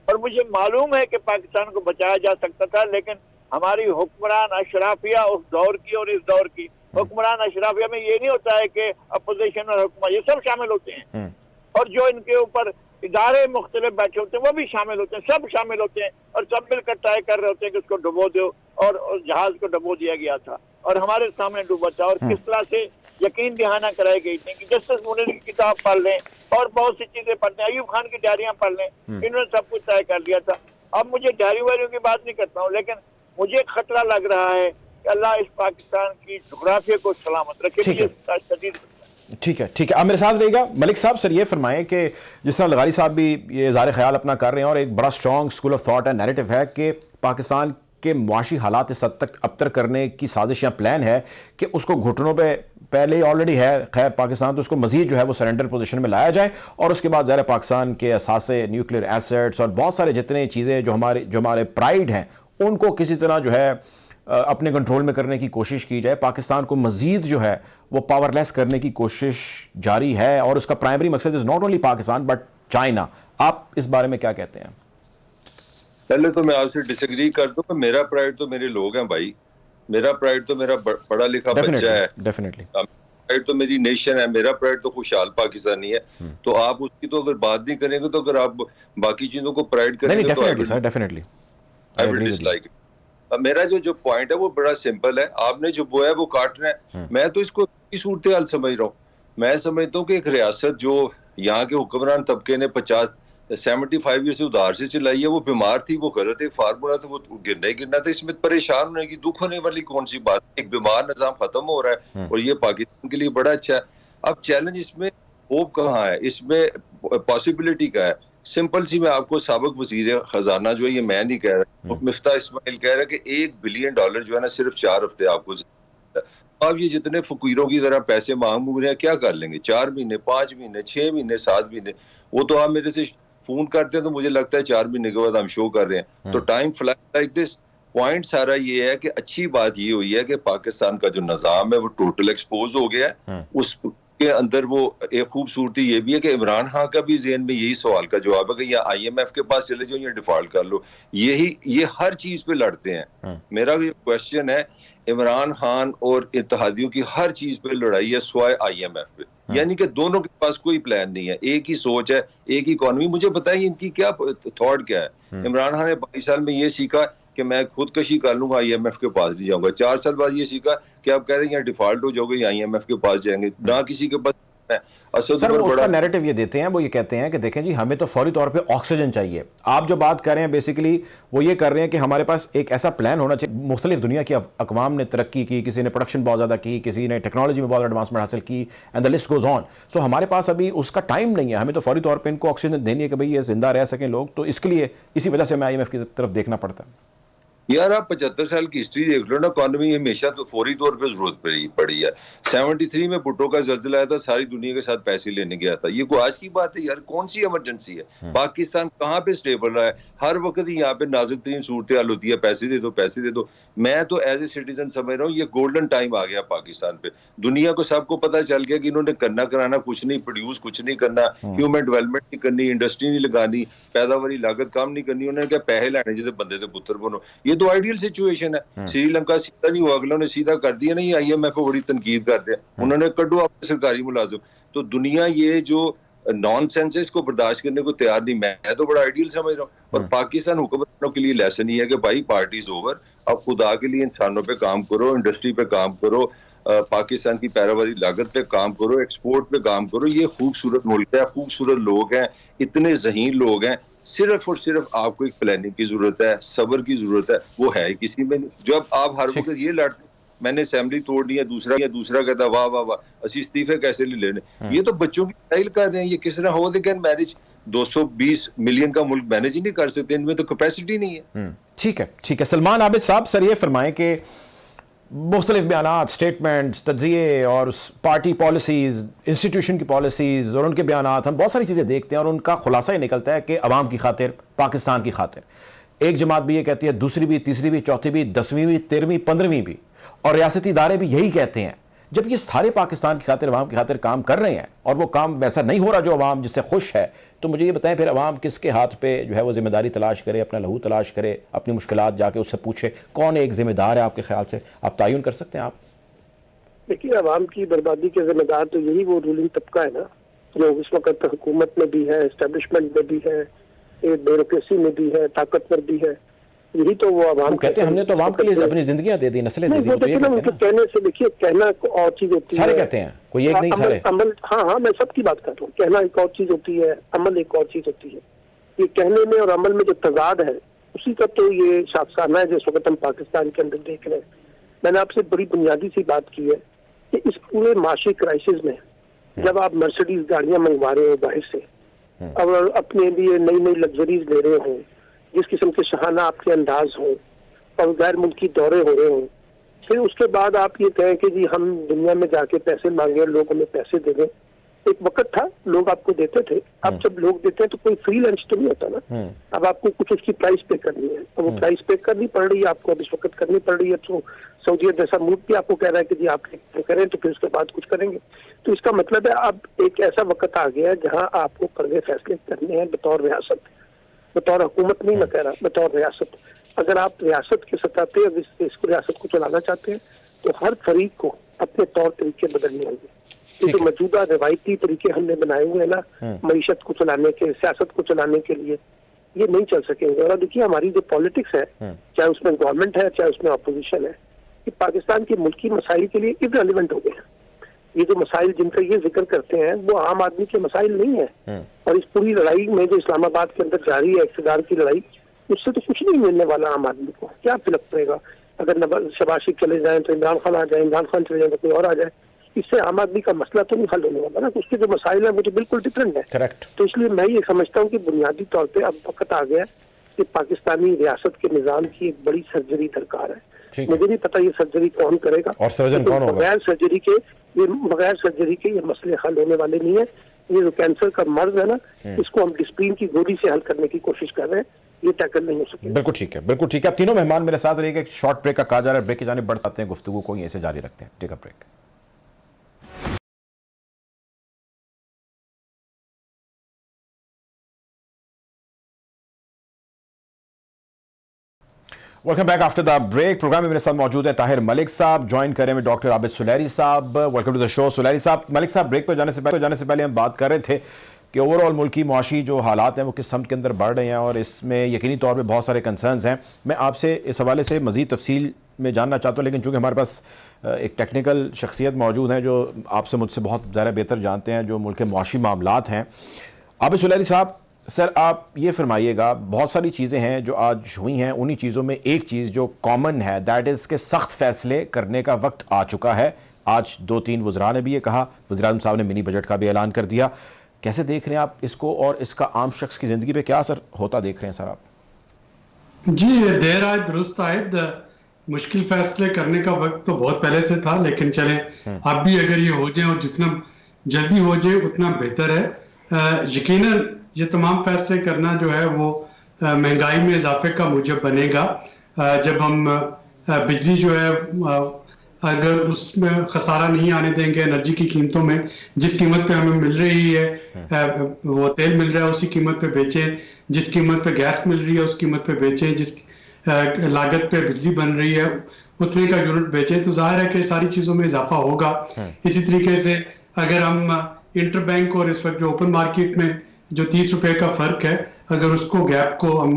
और मुझे मालूम है कि पाकिस्तान को बचाया जा सकता था, लेकिन हमारी हुक्मरान अशराफिया उस दौर की और इस दौर की हुक्मरान अशराफिया में ये नहीं होता है कि अपोजिशन और हुकूमत ये सब शामिल होते हैं, और जो इनके ऊपर इदारे मुख्तलिफ बैठे होते हैं वो भी शामिल होते हैं, सब शामिल होते हैं, और सब मिलकर तय कर रहे होते हैं कि उसको डुबो दो, और उस जहाज को डुबो दिया गया था और हमारे सामने डूबा था। और किस तरह से यकीन दहाना कराई गई थी कि जस्टिस मुनीर की किताब पढ़ लें और बहुत सी चीजें पढ़ लें, अयूब खान की डायरियां पढ़ लें, इन्होंने सब कुछ तय कर लिया था। अब मुझे डायरी वारियों की बात नहीं करता हूँ, लेकिन मुझे खतरा लग रहा है कि अल्लाह इस पाकिस्तान की जुगराफिया को सलामत रखे। ठीक है, ठीक है, आप मेरे साथ रहिएगा। मलिक साहब, सर ये फरमाएं कि जिस तरह लगारी साहब भी ये इज़हार ख्याल अपना कर रहे हैं और एक बड़ा स्ट्रॉन्ग स्कूल ऑफ थॉट है, नैरेटिव है कि पाकिस्तान के मुआशी हालात इस हद तक अबतर करने की साजिश या प्लान है कि उसको घुटनों पे पहले ही ऑलरेडी है खैर पाकिस्तान, तो उसको मजीद जो है वो सरेंडर पोजीशन में लाया जाए, और उसके बाद ज़ाहिर पाकिस्तान के असासे, न्यूक्लियर एसेट्स और बहुत सारे जितने चीज़ें जो हमारे प्राइड हैं उनको किसी तरह जो है अपने कंट्रोल में करने की कोशिश की जाए। पाकिस्तान को मजीद जो है वो पावरलेस करने की कोशिश जारी है, और उसका प्राइमरी मकसद is not only Pakistan but China. आप इस बारे में क्या कहते हैं? पहले तो मैं आपसे डिसएग्री कर दूं कि मेरा प्राइड तो मेरे लोग हैं भाई, मेरा प्राइड तो मेरा पढ़ा लिखा बच्चा है, डेफिनेटली प्राइड तो मेरी नेशन है, मेरा प्राइड तो खुशहाल पाकिस्तानी है। तो आप उसकी तो अगर बात नहीं करेंगे तो अगर आप बाकी चीजों को प्राइड करेंगे तो डेफिनेटली आई विल डिसलाइक। मेरा जो पॉइंट है वो बड़ा सिंपल है, आपने जो बोया है वो काटना है। मैं तो इसको सूरत हाल समझ रहा हूँ। मैं समझता हूँ कि एक रियासत जो यहाँ के हुक्मरान तबके ने 75 ईयर से उधार से चलाई है, वो बीमार थी, वो गलत एक फार्मूला था, वो गिरना था। इसमें परेशान होने की, दुख होने वाली कौन सी बात? एक बीमार निजाम खत्म हो रहा है और ये पाकिस्तान के लिए बड़ा अच्छा है। अब चैलेंज इसमें होप कहाँ है, इसमें पॉसिबिलिटी का है। सिंपल सी मैं आपको साबिक वजीर खजाना जो है, ये मैं नहीं कह रहा, मिफ्ता इस्माइल कह रहा है कि $1 बिलियन जो है ना सिर्फ 4 हफ्ते आपको। अब ये जितने फकीरों की तरह पैसे मांग रहे हैं क्या कर लेंगे? 4 महीने, 5 महीने, 6 महीने, 7 महीने। वो तो आप मेरे से फोन करते हैं तो मुझे लगता है 4 महीने के बाद हम शो कर रहे हैं। तो time fly like this. Point सारा ये है कि अच्छी बात ये हुई है कि पाकिस्तान का जो निजाम है वो टोटल एक्सपोज हो गया है। उसके अंदर वो एक खूबसूरती ये भी है कि इमरान खान का भी ज़हन में यही सवाल का जवाब है कि या IMF के पास चले जाओ या डिफॉल्ट कर लो। ये हर चीज पे लड़ते हैं। मेरा भी क्वेश्चन है, इमरान खान और इत्तेहादियों की हर चीज पे लड़ाई है सिवाय IMF पे, यानी कि दोनों के पास कोई प्लान नहीं है, एक ही सोच है, एक ही इकोनॉमी। मुझे बताइए इनकी क्या थॉट क्या है? इमरान खान ने 22 साल में ये सीखा कि मैं खुदकशी कर लूंगा, IMF के पास नहीं जाऊंगा। 4 साल बाद ये सीखा कि आप कह रहे हैं यहाँ डिफॉल्ट हो जाओगे या IMF के पास जाएंगे, ना किसी के पास। सर वो उसका नैरेटिव ये देते हैं, वो ये कहते हैं कि देखें जी हमें तो फौरी तौर पे ऑक्सीजन चाहिए। आप जो बात कर रहे हैं बेसिकली वो ये कर रहे हैं कि हमारे पास एक ऐसा प्लान होना चाहिए। मुख्तलिफ दुनिया की अकवाम ने तरक्की की, किसी ने प्रोडक्शन बहुत ज़्यादा की, किसी ने टेक्नोलॉजी में बहुत एडवांसमेंट हासिल की, and the list goes on. So हमारे पास अभी उसका टाइम नहीं है, हमें तो फौरी तौर पर इनको ऑक्सीजन देनी है कि भाई ये जिंदा रह सकें लोग। तो इसके लिए इसी वजह से हमें IMF की तरफ देखना पड़ता है। यार आप 75 साल की हिस्ट्री देख लो ना, इकोनॉमी हमेशा तो फौरी तौर पे जरूरत पड़ी है। 73 में भुट्टो का जल्जला आया था, सारी दुनिया के साथ पैसे लेने गया था। ये कोई आज की बात है यार? कौन सी इमरजेंसी है? पाकिस्तान कहाँ पे स्टेबल रहा है? हर वक्त ही यहाँ पे नाजुक तरीन सूरत हाल होती है, पैसे दे दो, पैसे दे दो। मैं तो एज ए सिटीजन समझ रहा हूँ ये गोल्डन टाइम आ गया पाकिस्तान पे। दुनिया को सबको पता चल गया कि इन्होंने करना कराना कुछ नहीं, प्रोड्यूस कुछ नहीं करना, ह्यूमन डेवलपमेंट नहीं करनी, इंडस्ट्री नहीं लगानी, पैदावारी लागत कम नहीं करनी। उन्होंने क्या पैसे लाने जिसे बंदे से पुत्र बनो। ये तो आइडियल सिचुएशन है। श्रीलंका सीधा नहीं हुआ, अगलों ने सीधा कर दिया ना। ये IMF को बड़ी तनकीद करते हैं, उन्होंने कड्डो अपने सरकारी मुलाजिम। तो दुनिया ये जो नॉनसेंस है, इसको बर्दाश्त करने को तैयार नहीं। मैं तो बड़ा आइडियल समझ रहा हूँ। और पाकिस्तान हुक्मरानों के लिए लेसन ही है कि भाई पार्टी इज ओवर, अब खुदा के लिए इंसानों पे काम करो, इंडस्ट्री पे काम करो, पाकिस्तान की पैरावारी लागत पे काम करो, एक्सपोर्ट पे काम करो। ये खूबसूरत मुल्क है, खूबसूरत लोग हैं, इतने ज़हीन लोग हैं। सिर्फ और सिर्फ आपको एक प्लानिंग की जरूरत है, सब्र की जरूरत है, वो है किसी में नहीं। जब आप हर वक्त ये लड़ते, मैंने असेंबली तोड़नी है, दूसरा कहता वाह वाह वाह असी इस्तीफे कैसे ले लेने। ये तो बच्चों की स्टाइल कर रहे हैं। ये किस तरह हो दे कैन मैनेज 220 मिलियन का मुल्क मैनेज ही नहीं कर सकते, इनमें तो कैपेसिटी नहीं है। ठीक है, ठीक है। सलमान आबिद साहब, सर ये फरमाएं कि मुख्तलिफ बयानात, स्टेटमेंट्स, तज्जिए और पार्टी पॉलिसीज़, इंस्टीट्यूशन की पॉलिसीज़ और उनके बयानात, हम बहुत सारी चीज़ें देखते हैं और उनका खुलासा ही निकलता है कि अवाम की खातिर, पाकिस्तान की खातिर। एक जमात भी ये कहती है, दूसरी भी, तीसरी भी, चौथी भी, 10वीं भी, 13वीं, 15वीं भी, और रियासती इदारे भी यही कहते हैं। जब ये सारे पाकिस्तान की खातिर, अवाम की खातिर काम कर रहे हैं और वो काम वैसा नहीं हो रहा जो अवाम जिससे खुश है, तो मुझे ये बताएं फिर अवाम किसके हाथ पे जो है वो जिम्मेदारी तलाश करे, अपना लहू तलाश करे, अपनी मुश्किलात जाके उससे पूछे, कौन एक जिम्मेदार है आपके ख्याल से? आप तायुन कर सकते हैं आप? देखिए, अवाम की बर्बादी के जिम्मेदार तो यही वो रूलिंग तबका है ना, जो इस वक्त हुकूमत में भी है, एस्टेब्लिशमेंट में भी है, ब्यूरोक्रेसी में भी है, ताकतवर भी है। यही तो वो अवाम कहते हैं हमने तो अवाम के लिए अपनी जिंदगियां दे दी, नस्लें दे दी। वो देखिए ना, उनके कहने से, देखिए कहना और चीज होती है, सारे कहते हैं, कोई एक नहीं, सारे। अमल, हाँ, मैं सबकी बात कर रहा हूँ। कहना एक और चीज होती है, अमल एक और चीज होती है। ये कहने में और अमल में जो तजाद है, उसी का तो ये शाफसाना है जो इस वक्त हम पाकिस्तान के अंदर देख रहे हैं। मैंने आपसे बड़ी बुनियादी सी बात की है कि इस पूरे माशी क्राइसिस में जब आप मर्सिडीज गाड़ियां मंगवा रहे हो बाहर से, और अपने लिए नई नई लग्जरीज ले रहे हो, जिस किस्म के शहाना आपके अंदाज हो, और गैर मुल्की दौरे हो रहे हो, फिर उसके बाद आप ये कहें कि जी हम दुनिया में जाके पैसे मांगे और लोग हमें पैसे दे दें। एक वक्त था लोग आपको देते थे, अब जब लोग देते हैं तो कोई फ्री लंच तो नहीं होता ना। अब आपको कुछ उसकी प्राइस पे करनी है, तो वो प्राइस पे करनी पड़ रही है आपको, अब इस वक्त करनी पड़ रही है। तो सऊदीयत जैसा मुल्क भी आपको कह रहा है कि जी आप करें तो फिर उसके बाद कुछ करेंगे। तो इसका मतलब है अब एक ऐसा वक्त आ गया है जहाँ आपको कड़वे फैसले करने हैं बतौर रियासत, बतौर हुकूमत नहीं मैं कह रहा, बतौर रियासत। अगर आप रियासत की सतह पे इसको रियासत को चलाना चाहते हैं तो हर फरीक को अपने तौर तरीके बदलने होंगे। ये जो मौजूदा रिवायती तरीके हमने बनाए हुए हैं ना मईशत को चलाने के, सियासत को चलाने के लिए, ये नहीं चल सकेंगे। और देखिए हमारी जो पॉलिटिक्स है, चाहे उसमें गवर्नमेंट है चाहे उसमें अपोजिशन है, ये पाकिस्तान के मुल्की मसाइल के लिए इररिलेवेंट हो गए हैं। ये जो मसाइल जिनका ये जिक्र करते हैं वो आम आदमी के मसाइल नहीं है। और इस पूरी लड़ाई में जो इस्लामाबाद के अंदर जारी है इक़्तिदार की लड़ाई, उससे तो कुछ नहीं मिलने वाला आम आदमी को। क्या फर्क पड़ेगा अगर शहबाज शरीफ चले जाए तो इमरान खान आ जाए, इमरान खान चले जाए तो कोई और आ जाए, इससे आम आदमी का मसला तो नहीं हल होने वाला ना। उसके जो मसाइल है वो तो बिल्कुल डिफरेंट है। करेक्ट। तो इसलिए मैं ये समझता हूँ कि बुनियादी तौर पर अब वक्त आ गया कि पाकिस्तानी रियासत के निज़ाम की एक बड़ी सर्जरी दरकार है। मुझे नहीं पता ये सर्जरी कौन करेगा और सर्जन कौन होगा। बगैर सर्जरी के ये मसले हल होने वाले नहीं है। ये जो कैंसर का मर्ज है ना, इसको हम डिस्प्लिन की गोली से हल करने की कोशिश कर रहे हैं, ये टैकल नहीं हो सके। बिल्कुल ठीक है, बिल्कुल ठीक है। आप तीनों मेहमान मेरे साथ रहिएगा। एक शॉर्ट ब्रेक का कहा जा रहा है, ब्रेक की जाने बढ़ जाते हैं, गुफ्तगू को यहीं से जारी रखते हैं। Take a break. Welcome back after the break. Programme में मेरे साथ मौजूद है ताहिर मलिक साहब, ज्वाइन करें में डॉक्टर आबिद सुलैरी साहब। वेलकम टू द शो सुलैरी साहब। मलिक साहब, ब्रेक पर जाने से पहले हम बात कर रहे थे कि ओवरऑल मुल्की मुआशी जो हालात हैं वो किस समत के अंदर बढ़ रहे हैं और इसमें यकीनी तौर पे बहुत सारे कंसर्न्स हैं। मैं आपसे इस हवाले से मज़ीद तफसील में जानना चाहता हूँ, लेकिन चूँकि हमारे पास एक टेक्निकल शख्सियत मौजूद हैं जो आपसे मुझसे बहुत ज़्यादा बेहतर जानते हैं जो मुल्क के मुआशी मामलात हैं। आबिद सुलैरी साहब, सर आप ये फरमाइएगा, बहुत सारी चीज़ें हैं जो आज हुई हैं, उन्हीं चीज़ों में एक चीज़ जो कॉमन है दैट इज़ के सख्त फैसले करने का वक्त आ चुका है। आज 2-3 वज़रा ने भी ये कहा, वज़ीर-ए-आज़म साहब ने मिनी बजट का भी ऐलान कर दिया। कैसे देख रहे हैं आप इसको और इसका आम शख्स की ज़िंदगी पे क्या असर होता देख रहे हैं सर आप? जी, देर आए दुरुस्त आए। मुश्किल फैसले करने का वक्त तो बहुत पहले से था, लेकिन चलें अब भी अगर ये हो जाए और जितना जल्दी हो जाए उतना बेहतर है। यकीनन ये तमाम फैसले करना जो है वो महंगाई में इजाफे का मूजब बनेगा। जब हम बिजली जो है अगर उसमें खसारा नहीं आने देंगे, एनर्जी की कीमतों में जिस कीमत पे हमें मिल रही है वो तेल मिल रहा है उसी कीमत पे बेचें, जिस कीमत पे गैस मिल रही है उस कीमत पे बेचें, जिस लागत पे बिजली बन रही है उतने का यूनिट बेचें, तो जाहिर है कि सारी चीज़ों में इजाफा होगा। इसी तरीके से अगर हम इंटर बैंक और इस वक्त जो ओपन मार्केट में जो 30 रुपए का फर्क है, अगर उसको गैप को हम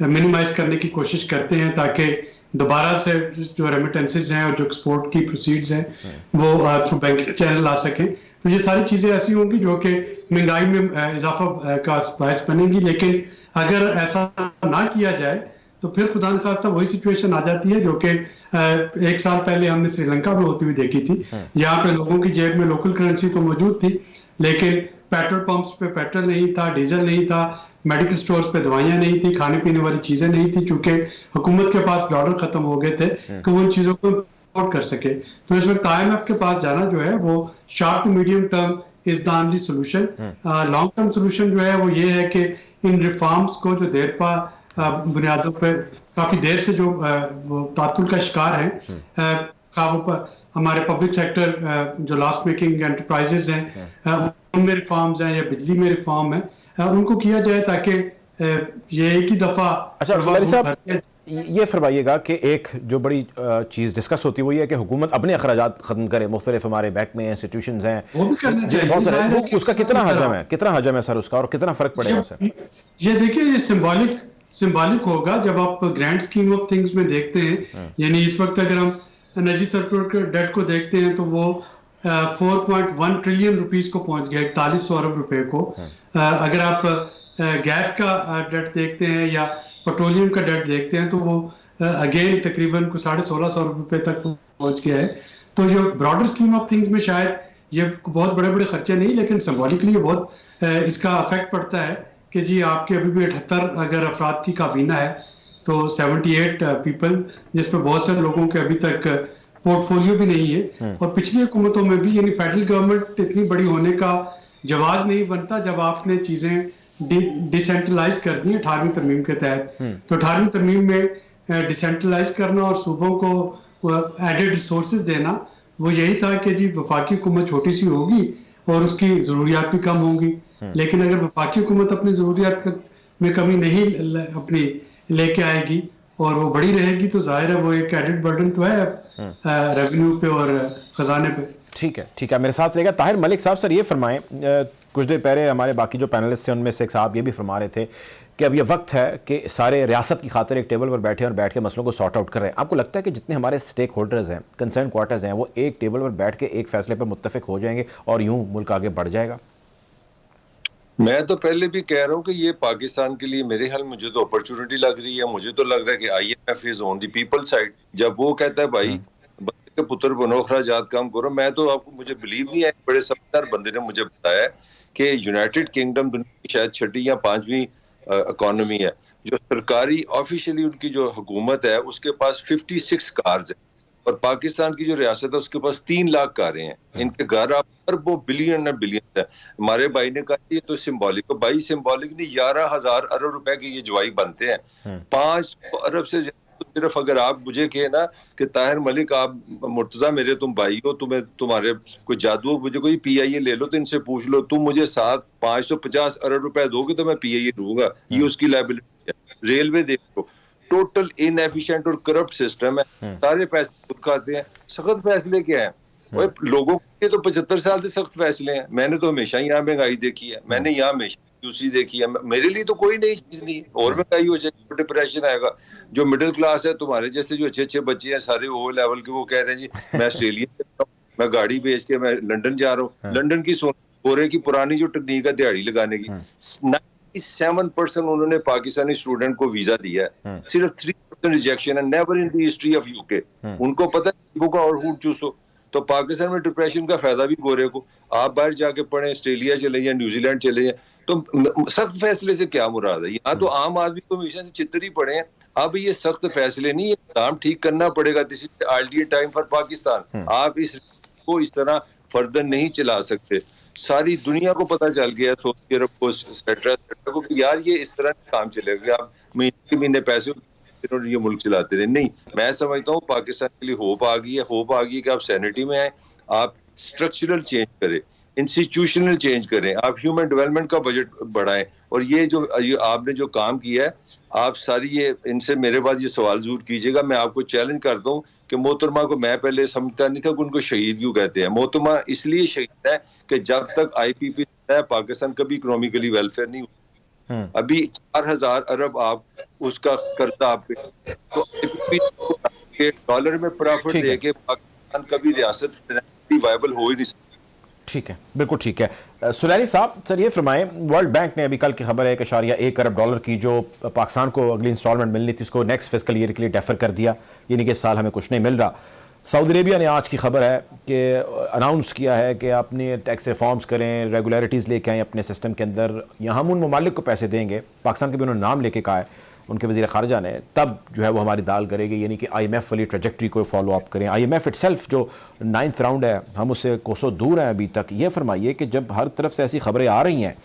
मिनिमाइज करने की कोशिश करते हैं ताकि दोबारा से जो रेमिटेंसेस हैं और जो एक्सपोर्ट की प्रोसीड्स हैं वो थ्रू बैंकिंग चैनल आ सकें, तो ये सारी चीज़ें ऐसी होंगी जो कि महंगाई में इजाफा का बायस बनेंगी। लेकिन अगर ऐसा ना किया जाए तो फिर खुदा न खास्ता वही सिचुएशन आ जाती है जो कि 1 साल पहले हमने श्रीलंका में होती हुई देखी थी। यहाँ पे लोगों की जेब में लोकल करेंसी तो मौजूद थी, लेकिन पेट्रोल पंप्स पे पेट्रोल नहीं था, डीजल नहीं था, मेडिकल स्टोर्स पे दवाइयां नहीं थी, खाने पीने वाली चीजें नहीं थी, चूंकि हुकूमत के पास डॉलर खत्म हो गए थे कि वो उन चीजों को इम्पोर्ट कर सके। तो इस वक्त IMF के पास जाना जो है वो short to medium term is the only solution. Long term solution जो है वो ये है कि इन रिफॉर्म्स को जो देरपा बुनियादों पर काफी देर से जो वो तातुल का शिकार है, हमारे पब्लिक सेक्टर जो लास्ट मेकिंग एंटरप्राइजेज हैं उनमें रिफॉर्म्स हैं या बिजली में रिफॉर्म है, उनको किया जाए ताकि ये एक ही दफा। अच्छा फलारी साहब, ये फरमाइएगा कि एक जो बड़ी चीज़ डिस्कस होती है वो ये है कि हुकूमत अपने अखराजात ख़त्म करे, मुख्तलिफ हमारे बैंक में इंस्टीट्यूशंस हैं वो भी करना चाहिए, बहुत सारे, उसका कितना हजम है सर उसका, और कितना फ़र्क पड़ेगा सर? ये देखिए, ये सिंबॉलिक होगा जब आप ग्रैंड स्कीम ऑफ थिंग्स में देखते हैं। यानी इस वक्त अगर हम एनर्जी सेक्टर के डेट को देखते हैं तो वो 4.1 ट्रिलियन रुपीस को पहुंच गया, 4100 अरब रुपए को। अगर आप गैस का डेट देखते हैं या पेट्रोलियम का डेट देखते हैं तो वो अगेन तकरीबन को 1650 अरब रुपए तक पहुंच गया है। तो जो ब्रॉडर स्कीम ऑफ थिंग्स में शायद ये बहुत बड़े बड़े खर्चे नहीं, लेकिन सिंबॉलिकली बहुत इसका अफेक्ट पड़ता है कि जी आपके अभी भी 78 अगर अफराद की काबीना है तो 78 पीपल, जिसमें बहुत सारे लोगों के अभी तक पोर्टफोलियो भी नहीं है। और पिछली हुकूमतों में भी यानी फेडरल गवर्नमेंट इतनी बड़ी होने का जवाब नहीं बनता जब आपने चीजें डिसेंट्रलाइज कर दी 18वीं तरमीम के तहत। तो 18वीं तरमीम में डिसेंट्रलाइज करना और सूबों को एडेड रिसोर्सेज देना, वो यही था कि जी वफाकी हुकूमत छोटी सी होगी और उसकी जरूरियात भी कम होंगी। लेकिन अगर वफाकी हुकूमत अपनी जरूरियात में कमी नहीं अपनी लेके आएगी और वो बड़ी रहेगी तो जाहिर है वो एक एडेड बर्डन तो है रेवेन्यू पे और खजाने पे। ठीक है, मेरे साथ रहेगा ताहिर मलिक साहब। सर ये फरमाएं, कुछ देर पहले हमारे बाकी जो पैनलिस्ट थे उनमें से एक साहब ये भी फरमा रहे थे कि अब ये वक्त है कि सारे रियासत की खातिर एक टेबल पर बैठे और बैठ के मसलों को सॉर्ट आउट कर रहे हैं। आपको लगता है कि जितने हमारे स्टेक होल्डर्स हैं, कंसर्न क्वार्टर्स हैं, वो एक टेबल पर बैठ के एक फैसले पर मुत्तफिक हो जाएंगे और यूं मुल्क आगे बढ़ जाएगा? मैं तो पहले भी कह रहा हूँ कि ये पाकिस्तान के लिए मेरे ख्याल मुझे तो अपॉर्चुनिटी लग रही है। मुझे तो लग रहा है कि IMF is on the people side. जब वो कहता है भाई बंदे के पुत्र बनो, अखराजात कम करो, मैं तो आपको मुझे बिलीव नहीं है। बड़े समझदार बंदे ने मुझे बताया कि यूनाइटेड किंगडम दुनिया की शायद 6ठी या 5वीं इकोनॉमी है, जो सरकारी ऑफिशियली उनकी जो हुकूमत है उसके पास 56 कार्स है, और पाकिस्तान की जो रियासत है उसके पास 3 लाख कारें हैं। इनके घर आप अरबों बिलियन है। हमारे भाई ने कहा ये तो सिंबॉलिक है। भाई सिंबॉलिक नहीं, 11,000 अरब रुपए के ये जवाई बनते हैं। 500 अरब से सिर्फ अगर आप मुझे कहे ना कि ताहिर मलिक आप मुर्तजा मेरे तुम भाई हो, तुम्हें तुम्हारे कोई जादू मुझे कोई PIA ले लो तो इनसे पूछ लो, तुम मुझे 550 अरब रुपए दोगे तो मैं PIA दूंगा। ये उसकी लायबिलिटी है। रेलवे देख लो, टोटल इनएफिशिएंट और करप्ट सिस्टम है। सारे पैसे खुद खाते हैं। सख्त फैसले क्या है लोगों के? तो 75 साल से सख्त फैसले हैं। मैंने तो हमेशा यहाँ महंगाई देखी है, मैंने यहाँ हमेशा QC देखी है। मेरे लिए तो कोई नई चीज नहीं। और महंगाई हो जाएगी, डिप्रेशन आएगा। जो मिडिल क्लास है, तुम्हारे जैसे जो अच्छे बच्चे हैं सारे O लेवल के, वो कह रहे हैं जी मैं ऑस्ट्रेलिया जा रहा हूँ, मैं गाड़ी बेच के मैं लंदन जा रहा हूँ। लंदन की सोरे की पुरानी जो टेक्निक है दिहाड़ी लगाने की, 97% उन्होंने पाकिस्तानी स्टूडेंट को वीजा दिया है। सिर्फ 3% रिजेक्शन है। Never in the history of UK। उनको पता है का और फूड चूसो। तो पाकिस्तान में डिप्रेशन का फायदा भी गोरे को। आप बाहर जाके पढ़े, ऑस्ट्रेलिया चले जाए, न्यूजीलैंड चले जाए, तो सख्त फैसले से क्या मुराद है? यहाँ तो आम आदमी को हमेशा से चित्र ही पड़े हैं। अब ये सख्त फैसले नहीं, काम ठीक करना पड़ेगा। This is ideal time for Pakistan. आप इस को इस तरह फर्दर नहीं चला सकते। सारी दुनिया को पता चल गया, सऊदी अरब को, को कि यार ये इस तरह काम चलेगा। आप महीने के महीने पैसे ये मुल्क चलाते रहे। नहीं, मैं समझता हूँ पाकिस्तान के लिए होप आ गई है कि आप सैनिटी में आए, आप स्ट्रक्चरल चेंज करें, इंस्टीट्यूशनल चेंज करें, आप ह्यूमन डेवलपमेंट का बजट बढ़ाएं। और ये आपने जो काम किया है, आप सारी ये इनसे मेरे बाद ये सवाल जरूर कीजिएगा। मैं आपको चैलेंज करता हूँ कि मोहतरमा को मैं पहले समझता नहीं था कि उनको शहीद क्यों कहते हैं। मोहतरमा इसलिए शहीद है कि जब तक IPP है पाकिस्तान कभी इकोनॉमिकली वेलफेयर नहीं हुआ। अभी 4000 अरब आप उसका कर्जा आप पे, तो IPP के डॉलर में प्रॉफिट ठीक है। देके पाकिस्तान कभी रियासत वायबल हो ही नहीं सकती। ठीक है, बिल्कुल ठीक है। सुलैनी साहब, सर ये फरमाएं, वर्ल्ड बैंक ने अभी कल की खबर है कि $1.1 अरब की जो पाकिस्तान को अगली इंस्टॉलमेंट मिलनी थी उसको नेक्स्ट फिस्कल ईयर के लिए डेफर कर दिया, यानी कि इस साल हमें कुछ नहीं मिल रहा। सऊदी अरेबिया ने आज की खबर है कि अनाउंस किया है कि अपने टैक्स रिफॉर्म्स करें, रेगुलरिटीज़ लेके आएँ अपने सिस्टम के अंदर, यहाँ हम उन ममालिक को पैसे देंगे, पाकिस्तान के भी उन्होंने नाम लेके कहा है उनके वज़ीर ख़ारजा ने, तब जो है वो हमारी दाल करेगी, यानी कि IMF वाली ट्रेजेक्ट्री को फॉलो अप करें। IMF इटसेल्फ जो 9th राउंड है, हम उससे कोसों दूर हैं अभी तक। ये फरमाइए कि जब हर तरफ से ऐसी खबरें आ रही हैं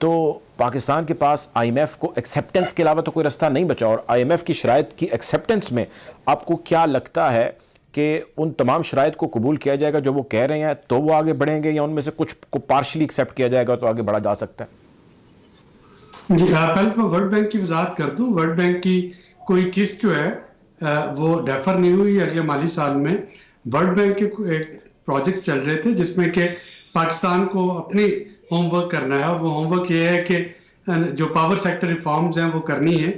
तो पाकिस्तान के पास IMF को एक्सेप्टेंस के अलावा तो कोई रास्ता नहीं बचा, और IMF की शराइत की एक्सेप्टेंस में आपको क्या लगता है कि उन तमाम शराइत को कबूल किया जाएगा जो वो कह रहे हैं तो वो आगे बढ़ेंगे, या उनमें से कुछ को पार्शली एक्सेप्ट किया जाएगा तो आगे बढ़ा जा सकता है? जी पहले तो मैं वर्ल्ड बैंक की वजाहत कर दूं। वर्ल्ड बैंक की कोई किस्त जो है वो डेफर नहीं हुई अगले माली साल में। वर्ल्ड बैंक के प्रोजेक्ट्स चल रहे थे जिसमें कि पाकिस्तान को अपनी होमवर्क करना है। वो होमवर्क ये है कि जो पावर सेक्टर रिफॉर्म्स हैं वो करनी है,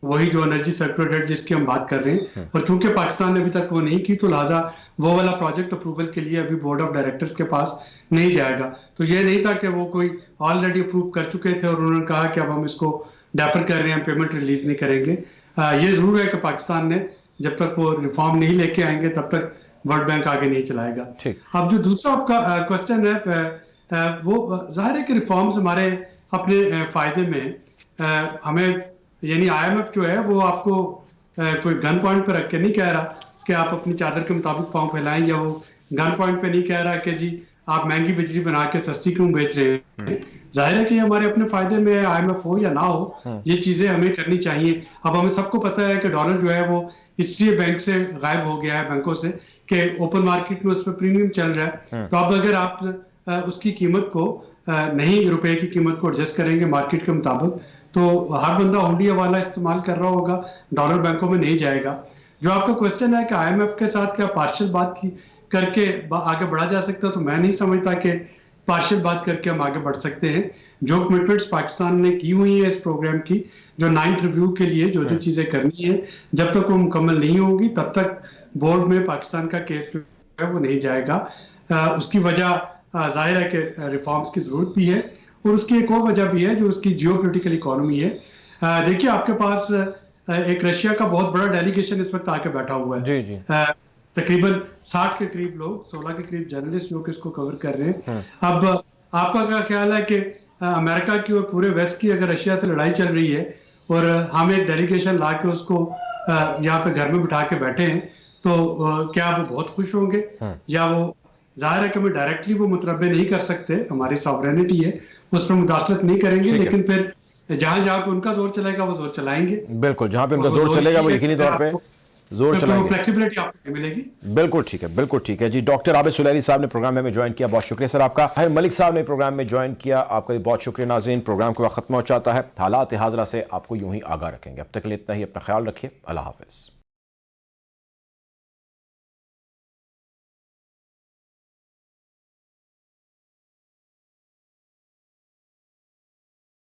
वही जो एनर्जी सेक्टर जिसकी हम बात कर रहे हैं, और चूंकि पाकिस्तान ने अभी तक वो नहीं की तो लिहाजा वो वाला प्रोजेक्ट अप्रूवल के लिए अभी बोर्ड ऑफ डायरेक्टर्स के पास नहीं जाएगा। तो ये नहीं था कि वो कोई ऑलरेडी अप्रूव कर चुके थे और उन्होंने कहा कि अब हम इसको डेफर कर रहे हैं, पेमेंट रिलीज नहीं करेंगे। ये जरूर है कि पाकिस्तान ने जब तक वो रिफॉर्म नहीं लेके आएंगे तब तक वर्ल्ड बैंक आगे नहीं चलाएगा। अब जो दूसरा आपका क्वेश्चन है वो जाहिर है कि रिफॉर्म्स हमारे अपने फायदे में। हमें यानी IMF जो है वो आपको कोई गन पॉइंट पे रख के नहीं कह रहा कि आप अपनी चादर के मुताबिक पांव फैलाएं, या वो गन पॉइंट पे नहीं कह रहा कि जी आप महंगी बिजली बना के सस्ती क्यों बेच रहे हैं। जाहिर है कि हमारे अपने फायदे में IMF हो या ना हो, ये चीजें हमें करनी चाहिए। अब हमें सबको पता है कि डॉलर जो है वो इसलिए बैंक से गायब हो गया है, बैंकों से, कि ओपन मार्केट में उस पर प्रीमियम चल रहा है। तो अब अगर आप उसकी कीमत को नहीं रुपए की कीमत को एडजस्ट करेंगे मार्केट के मुताबिक तो हर बंदा हुंडिया वाला इस्तेमाल कर रहा होगा, डॉलर बैंकों में नहीं जाएगा। जो आपका क्वेश्चन है कि IMF के साथ क्या पार्शियल बात की करके आगे बढ़ा जा सकता है, तो मैं नहीं समझता कि पार्शियल बात करके हम आगे बढ़ सकते हैं। जो कमिटमेंट्स पाकिस्तान ने की हुई है इस प्रोग्राम की, जो 9th रिव्यू के लिए जो जो चीजें करनी है, जब तक वो मुकम्मल नहीं होगी तब तक बोर्ड में पाकिस्तान का केस है वो नहीं जाएगा। उसकी वजह जाहिर है कि रिफॉर्म्स की जरूरत भी है, और उसकी एक और वजह भी है जो उसकी जियोपॉलिटिकल इकोनॉमी है। देखिए आपके पास एक रशिया का बहुत बड़ा डेलीगेशन इस वक्त आके बैठा हुआ है। जी जी। तकरीबन 60 के करीब लोग, 16 के करीब जर्नलिस्ट जो कि इसको कवर कर रहे हैं। अब आपका क्या ख्याल है कि अमेरिका की और पूरे वेस्ट की अगर रशिया से लड़ाई चल रही है और हम एक डेलीगेशन ला के उसको यहाँ पे घर में बिठा के बैठे हैं, तो क्या वो बहुत खुश होंगे, या वो जाहिर है कि हम डायरेक्टली वो मुतरबे नहीं कर सकते, हमारी सॉवरेनिटी है, उस पर मुदाखलत नहीं करेंगे, लेकिन फिर जहां जहां पे उनका जोर चलेगा वो जोर चलाएंगे। बिल्कुल, जहां पे उनका जोर चलेगा वो यकीनी तौर पे जोर चलाएंगे। फ्लेक्सिबिलिटी आपको मिलेगी। बिल्कुल ठीक है, बिल्कुल ठीक है जी। डॉक्टर आबिद सुलैनी साहब ने प्रोग्राम में ज्वाइन किया, बहुत शुक्रिया सर आपका। ताहिर मलिक साहब ने प्रोग्राम में ज्वाइन किया, आपका भी बहुत शुक्रिया। नाज़रीन, प्रोग्राम को खत्म हो जाता है, हालात हाज़रा से आपको यूं ही आगाह रखेंगे। अब तक के लिए इतना ही, अपना ख्याल रखिए, अल्लाह हाफ़िज़।